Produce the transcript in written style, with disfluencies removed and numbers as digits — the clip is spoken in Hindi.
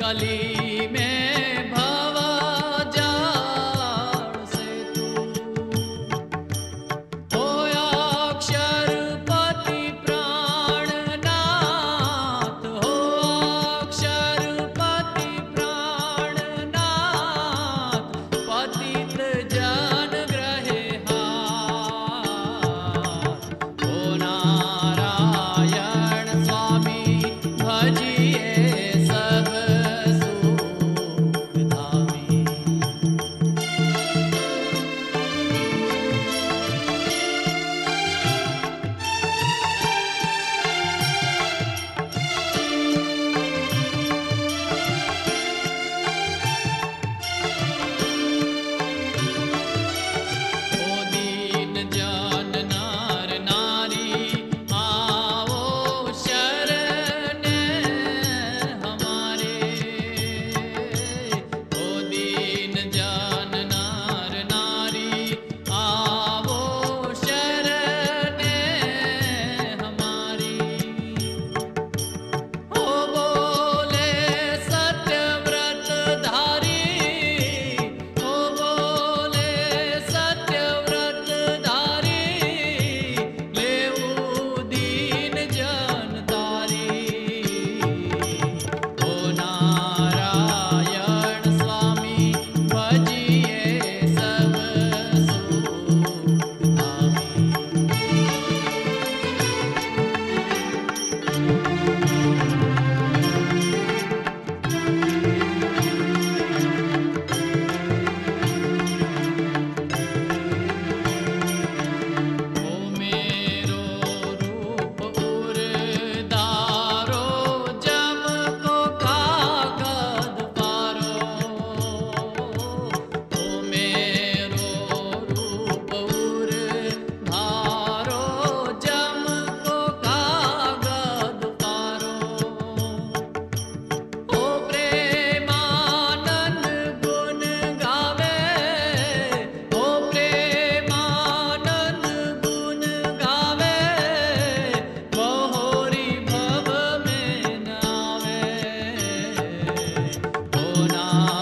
कली में भव जाल से तू होया अक्षरपति प्राणनाथ, हो अक्षरपति प्राणनाथ, पतित जन ग्रहे हाथ। ओ नारायण स्वामी भजिए सब सुख धामी। ओ दीन जन नर नारी आओ शरण हमारे। ओ दीन जन नर नारी आओ शरण हमारी। ओ बोले सत्यव्रत धारी, ओ बोले सत्यव्रत धारी, लेऊ दीन जन तारी। ओ नारायण स्वामी भजिए सब सुख धामी। ओ मेरो रूप उरदारो, जम को कागद पारो। ओ मेरो रूप उरदारो, जम को कागद पारो। ओ प्रेमानंद गुण गावे, ओ प्रेमानंद गुण गावे, मोहरी भव में न आवे। ओ नारायण